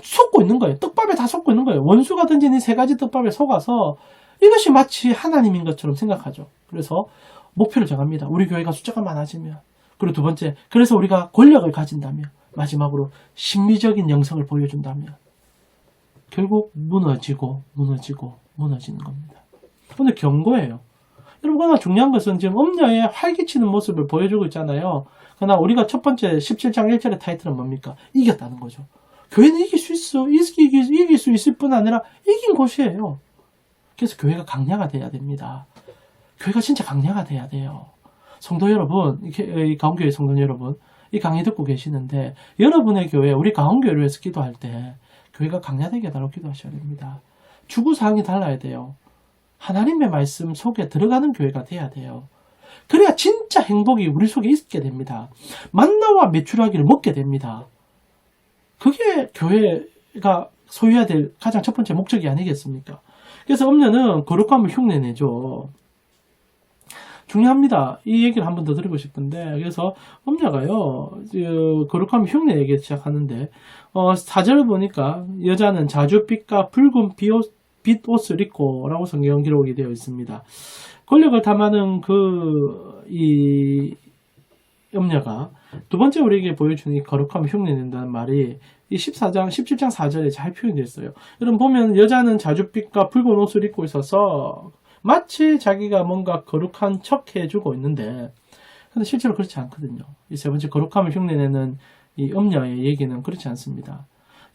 속고 있는 거예요. 떡밥에 다 속고 있는 거예요. 원수가 던진 이 세 가지 떡밥에 속아서 이것이 마치 하나님인 것처럼 생각하죠. 그래서 목표를 정합니다. 우리 교회가 숫자가 많아지면. 그리고 두 번째, 그래서 우리가 권력을 가진다면. 마지막으로 심리적인 영성을 보여준다면. 결국 무너지는 겁니다. 근데 경고예요. 여러분, 그러나 중요한 것은 지금 음녀의 활기치는 모습을 보여주고 있잖아요. 그러나 우리가 첫 번째 17장 1절의 타이틀은 뭡니까? 이겼다는 거죠. 교회는 이길 수 있어. 이길 수 있을 뿐 아니라 이긴 곳이에요. 그래서 교회가 강야가 돼야 됩니다. 교회가 진짜 강야가 돼야 돼요. 성도 여러분, 이 가운교회 성도 여러분, 이 강의 듣고 계시는데 여러분의 교회, 우리 가운교회를 위해서 기도할 때 교회가 강야되게 달라고 기도하셔야 됩니다. 주구사항이 달라야 돼요. 하나님의 말씀 속에 들어가는 교회가 돼야 돼요. 그래야 진짜 행복이 우리 속에 있게 됩니다. 만나와 메추라기를 먹게 됩니다. 그게 교회가 소유해야 될 가장 첫 번째 목적이 아니겠습니까? 그래서 음녀는 거룩함을 흉내내죠. 중요합니다. 이 얘기를 한 번 더 드리고 싶은데, 그래서 음녀가요, 거룩함을 흉내내기 시작하는데, 4절 보니까 여자는 자줏빛과 붉은 빛옷을 입고 라고 성경 기록이 되어 있습니다. 권력을 탐하는 이 음녀가 두 번째 우리에게 보여주는 이 거룩함을 흉내낸다는 말이 이 17장 4절에 잘 표현되어 있어요. 여러분 보면 여자는 자줏빛과 붉은 옷을 입고 있어서 마치 자기가 뭔가 거룩한 척 해주고 있는데, 근데 실제로 그렇지 않거든요. 이 세 번째 거룩함을 흉내내는 이 음녀의 얘기는 그렇지 않습니다.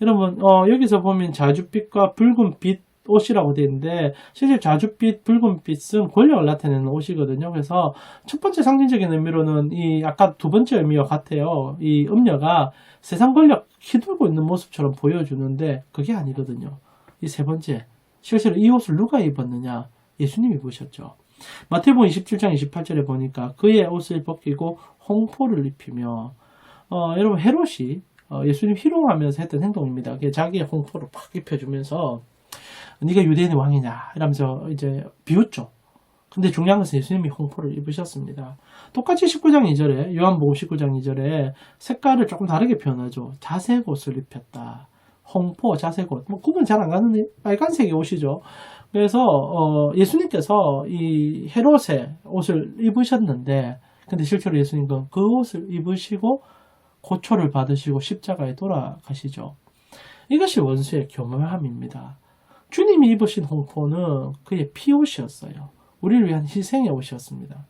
여러분, 여기서 보면 자줏빛과 붉은 빛 옷이라고 되어 있는데, 실제 자줏빛, 붉은빛은 권력을 나타내는 옷이거든요. 그래서 첫 번째 상징적인 의미로는 이 아까 두 번째 의미와 같아요. 이 음녀가 세상 권력 휘둘고 있는 모습처럼 보여주는데 그게 아니거든요. 이 세 번째, 실제로 이 옷을 누가 입었느냐? 예수님이 입으셨죠. 마태복음 27장 28절에 보니까 그의 옷을 벗기고 홍포를 입히며, 여러분 헤롯이 예수님 희롱하면서 했던 행동입니다. 자기의 홍포를 팍 입혀주면서 네가 유대인의 왕이냐 이러면서 이제 비웃죠. 근데 중요한 것은 예수님이 홍포를 입으셨습니다. 똑같이 19장 2절에 요한복음 19장 2절에 색깔을 조금 다르게 표현하죠. 자색 옷을 입혔다. 홍포, 자색 옷. 구분 잘 안 가는데 빨간색의 옷이죠. 그래서 예수님께서 이 헤롯의 옷을 입으셨는데, 근데 실제로 예수님은 그 옷을 입으시고 고초를 받으시고 십자가에 돌아가시죠. 이것이 원수의 교묘함입니다. 주님이 입으신 홍포는 그의 피옷이었어요. 우리를 위한 희생의 옷이었습니다.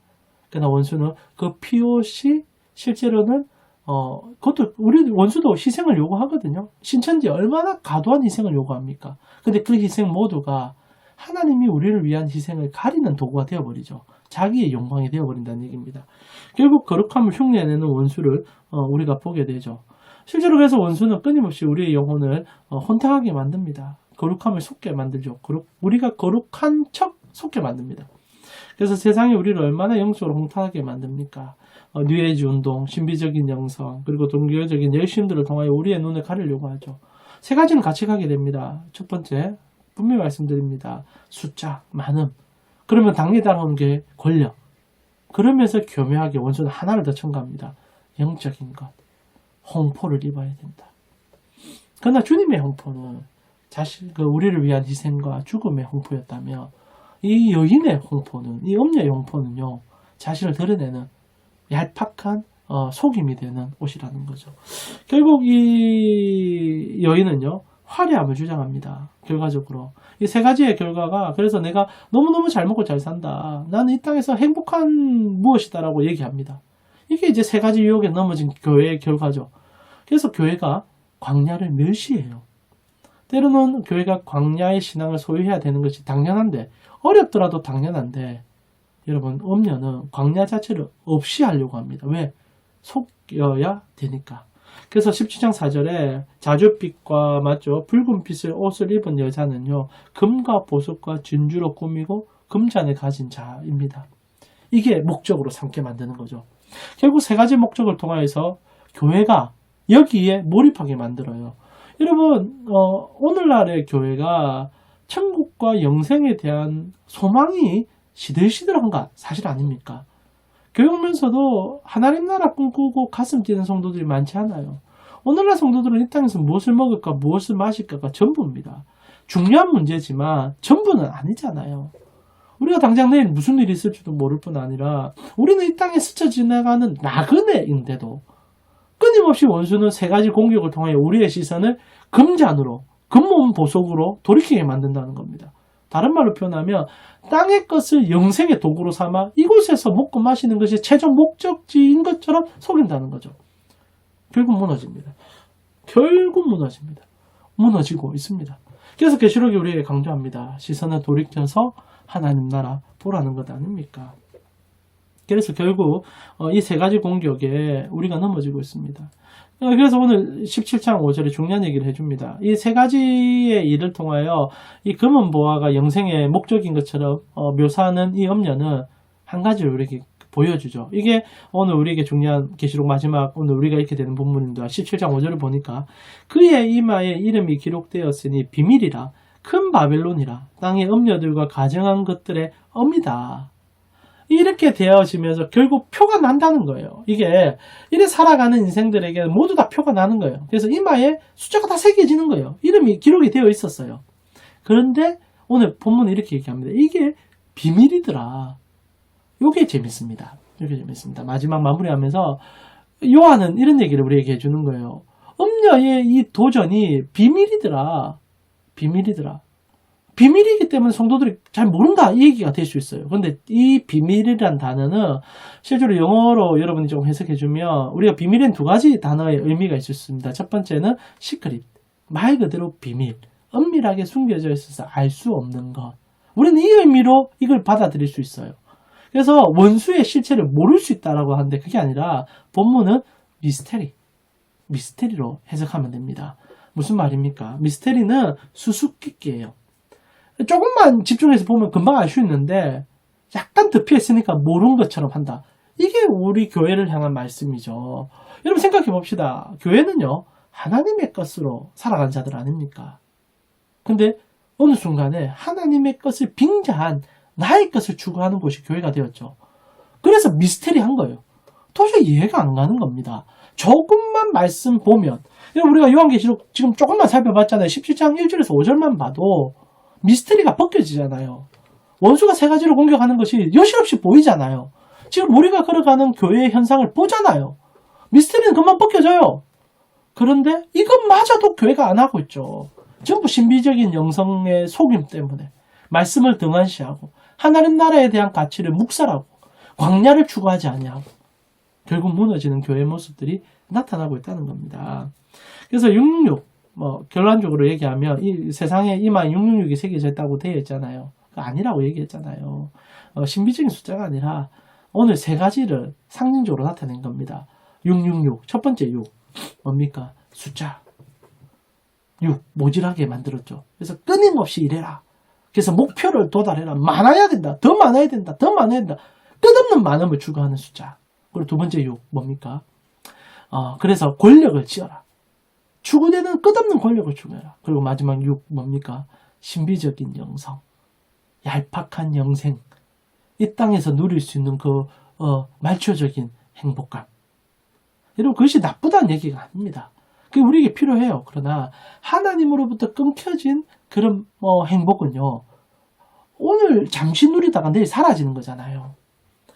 그러나 원수는 그 피옷이 실제로는 그것도 우리 원수도 희생을 요구하거든요. 신천지 얼마나 과도한 희생을 요구합니까? 근데 그 희생 모두가 하나님이 우리를 위한 희생을 가리는 도구가 되어버리죠. 자기의 영광이 되어버린다는 얘기입니다. 결국 거룩함을 흉내내는 원수를 우리가 보게 되죠. 실제로 그래서 원수는 끊임없이 우리의 영혼을 혼탁하게 만듭니다. 거룩함을 속게 만들죠. 우리가 거룩한 척 속게 만듭니다. 그래서 세상이 우리를 얼마나 영적으로 혼탁하게 만듭니까? 뉴에이지 운동, 신비적인 영성, 그리고 종교적인 열심들을 통하여 우리의 눈을 가리려고 하죠. 세 가지는 같이 가게 됩니다. 첫 번째, 분명히 말씀드립니다. 숫자, 많음. 그러면 당연히 따라오는 게 권력. 그러면서 교묘하게 원수는 하나를 더 첨가합니다. 영적인 것. 홍포를 입어야 된다. 그러나 주님의 홍포는 우리를 위한 희생과 죽음의 홍포였다며, 이 여인의 홍포는, 이 음녀의 홍포는요, 자신을 드러내는 얄팍한 속임이 되는 옷이라는 거죠. 결국 이 여인은요, 화려함을 주장합니다. 결과적으로. 이 세 가지의 결과가, 그래서 내가 너무너무 잘 먹고 잘 산다. 나는 이 땅에서 행복한 무엇이다라고 얘기합니다. 이게 이제 세 가지 유혹에 넘어진 교회의 결과죠. 그래서 교회가 광야를 멸시해요. 때로는 교회가 광야의 신앙을 소유해야 되는 것이 당연한데, 어렵더라도 당연한데, 여러분, 음녀는 광야 자체를 없이 하려고 합니다. 왜? 속여야 되니까. 그래서 17장 4절에 자줏빛과 맞죠? 붉은 빛의 옷을 입은 여자는요, 금과 보석과 진주로 꾸미고 금잔을 가진 자입니다. 이게 목적으로 삼게 만드는 거죠. 결국 세 가지 목적을 통하여서 교회가 여기에 몰입하게 만들어요. 여러분, 오늘날의 교회가 천국과 영생에 대한 소망이 시들시들한가? 사실 아닙니까? 교회 오면서도 하나님 나라 꿈꾸고 가슴 뛰는 성도들이 많지 않아요. 오늘날 성도들은 이 땅에서 무엇을 먹을까, 무엇을 마실까가 전부입니다. 중요한 문제지만 전부는 아니잖아요. 우리가 당장 내일 무슨 일이 있을지도 모를 뿐 아니라 우리는 이 땅에 스쳐 지나가는 나그네인데도 끊임없이 원수는 세 가지 공격을 통해 우리의 시선을 금잔으로, 금몸 보석으로 돌이키게 만든다는 겁니다. 다른 말로 표현하면 땅의 것을 영생의 도구로 삼아 이곳에서 먹고 마시는 것이 최종 목적지인 것처럼 속인다는 거죠. 결국 무너집니다. 결국 무너집니다. 무너지고 있습니다. 그래서 계시록이 우리에게 강조합니다. 시선을 돌이켜서 하나님 나라 보라는 것 아닙니까? 그래서 결국 이 세 가지 공격에 우리가 넘어지고 있습니다. 그래서 오늘 17장 5절에 중요한 얘기를 해줍니다. 이 세 가지의 일을 통하여 이 금은 보화가 영생의 목적인 것처럼 묘사하는 이 엄려는 한 가지를 우리에게 보여주죠. 이게 오늘 우리에게 중요한 계시록 마지막 오늘 우리가 읽게 되는 본문입니다. 17장 5절을 보니까 그의 이마에 이름이 기록되었으니 비밀이라 큰 바벨론이라 땅의 엄려들과 가증한 것들의 엄이다. 이렇게 되어지면서 결국 표가 난다는 거예요. 이게 이래 살아가는 인생들에게 모두 다 표가 나는 거예요. 그래서 이마에 숫자가 다 새겨지는 거예요. 이름이 기록이 되어 있었어요. 그런데 오늘 본문은 이렇게 얘기합니다. 이게 비밀이더라. 이게 재밌습니다. 이게 재밌습니다. 마지막 마무리하면서 요한은 이런 얘기를 우리에게 해주는 거예요. 음녀의 이 도전이 비밀이더라. 비밀이더라. 비밀이기 때문에 성도들이 잘 모른다 이 얘기가 될 수 있어요. 그런데 이 비밀이란 단어는 실제로 영어로 여러분이 좀 해석해주면 우리가 비밀엔 두 가지 단어의 의미가 있을 수 있습니다. 첫 번째는 시크릿, 말 그대로 비밀, 은밀하게 숨겨져 있어서 알 수 없는 것. 우리는 이 의미로 이걸 받아들일 수 있어요. 그래서 원수의 실체를 모를 수 있다라고 하는데 그게 아니라 본문은 미스테리로 해석하면 됩니다. 무슨 말입니까? 미스테리는 수수께끼예요. 조금만 집중해서 보면 금방 알 수 있는데 약간 더 피했으니까 모르는 것처럼 한다. 이게 우리 교회를 향한 말씀이죠. 여러분 생각해 봅시다. 교회는요 하나님의 것으로 살아가는 자들 아닙니까? 근데 어느 순간에 하나님의 것을 빙자한 나의 것을 추구하는 곳이 교회가 되었죠. 그래서 미스테리한 거예요. 도저히 이해가 안 가는 겁니다. 조금만 말씀 보면 우리가 요한계시록 지금 조금만 살펴봤잖아요. 17장 1절에서 5절만 봐도 미스터리가 벗겨지잖아요. 원수가 세 가지로 공격하는 것이 여실없이 보이잖아요. 지금 우리가 걸어가는 교회의 현상을 보잖아요. 미스터리는 금방 벗겨져요. 그런데 이것마저도 교회가 안 하고 있죠. 전부 신비적인 영성의 속임 때문에 말씀을 등한시하고 하나님 나라에 대한 가치를 묵살하고 광야를 추구하지 아니하고 결국 무너지는 교회의 모습들이 나타나고 있다는 겁니다. 그래서 666 결론적으로 얘기하면 이 세상에 이마 666이 새겨져 있다고 되어 있잖아요. 아니라고 얘기했잖아요. 신비적인 숫자가 아니라 오늘 세 가지를 상징적으로 나타낸 겁니다. 666 첫 번째 6 뭡니까? 숫자 6 모질하게 만들었죠. 그래서 끊임없이 일해라. 그래서 목표를 도달해라. 많아야 된다. 더 많아야 된다. 더 많아야 된다. 끝없는 많음을 추구하는 숫자. 그리고 두 번째 6 뭡니까? 그래서 권력을 지어라. 추구되는 끝없는 권력을 추구해라. 그리고 마지막 6 뭡니까? 신비적인 영성. 얄팍한 영생. 이 땅에서 누릴 수 있는 그 말초적인 행복감. 여러분 그것이 나쁘다는 얘기가 아닙니다. 그게 우리에게 필요해요. 그러나 하나님으로부터 끊겨진 그런 행복은요. 오늘 잠시 누리다가 내일 사라지는 거잖아요.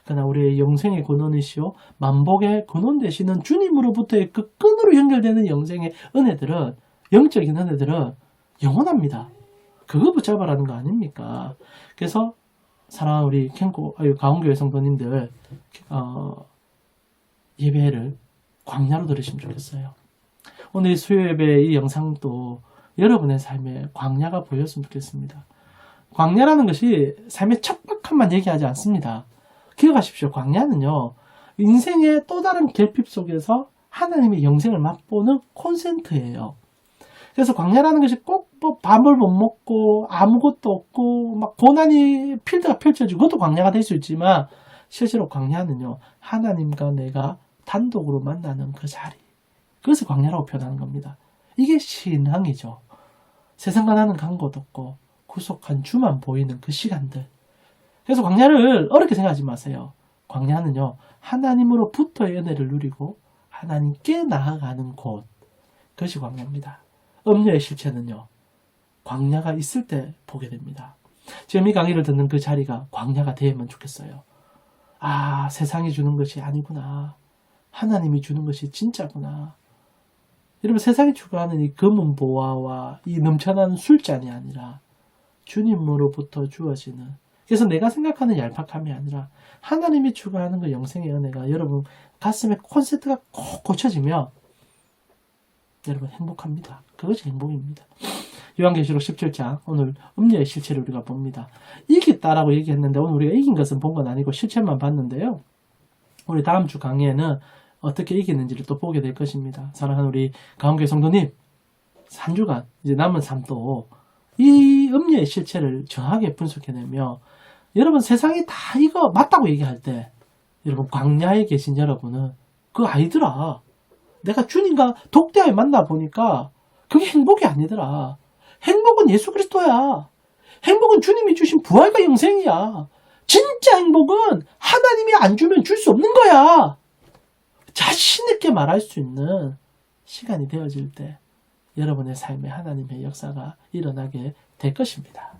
그러나 우리의 영생의 근원이시오 만복의 근원 되시는 주님으로부터의 그 끈으로 연결되는 영생의 은혜들은 영적인 은혜들은 영원합니다. 그거 붙잡아라는 거 아닙니까? 그래서 사랑하는 우리 가온교회 성도님들 예배를 광야로 들으시면 좋겠어요. 오늘 수요 예배 이 영상도 여러분의 삶에 광야가 보였으면 좋겠습니다. 광야라는 것이 삶의 척박함만 얘기하지 않습니다. 기억하십시오. 광야는요. 인생의 또 다른 결핍 속에서 하나님의 영생을 맛보는 콘센트예요. 그래서 광야라는 것이 꼭 밥을 못 먹고 아무것도 없고 막 고난이 필드가 펼쳐지고 그것도 광야가 될 수 있지만 실제로 광야는요. 하나님과 내가 단독으로 만나는 그 자리. 그것을 광야라고 표현하는 겁니다. 이게 신앙이죠. 세상과 나는 간 곳 없고 구속한 주만 보이는 그 시간들. 그래서 광야를 어렵게 생각하지 마세요. 광야는요, 하나님으로부터의 은혜를 누리고 하나님께 나아가는 곳, 그것이 광야입니다. 음료의 실체는요, 광야가 있을 때 보게 됩니다. 지금 이 강의를 듣는 그 자리가 광야가 되면 좋겠어요. 아, 세상이 주는 것이 아니구나. 하나님이 주는 것이 진짜구나. 여러분, 세상이 추구하는 이 검은 보화와 이 넘쳐나는 술잔이 아니라 주님으로부터 주어지는, 그래서 내가 생각하는 얄팍함이 아니라 하나님이 추구하는 그 영생의 은혜가 여러분 가슴에 콘센트가 콕 꽂혀지면 여러분 행복합니다. 그것이 행복입니다. 요한계시록 17장, 오늘 음료의 실체를 우리가 봅니다. 이겼다라고 얘기했는데 오늘 우리가 이긴 것은 본 건 아니고 실체만 봤는데요. 우리 다음 주 강의에는 어떻게 이기는지를 또 보게 될 것입니다. 사랑하는 우리 가운교회 성도님, 한 주간 이제 남은 삶도 이 음료의 실체를 정확하게 분석해내며 여러분 세상이 다 이거 맞다고 얘기할 때 여러분 광야에 계신 여러분은 그거 아니더라. 내가 주님과 독대하에 만나보니까 그게 행복이 아니더라. 행복은 예수 그리스도야. 행복은 주님이 주신 부활과 영생이야. 진짜 행복은 하나님이 안 주면 줄 수 없는 거야. 자신 있게 말할 수 있는 시간이 되어질 때 여러분의 삶에 하나님의 역사가 일어나게 될 것입니다.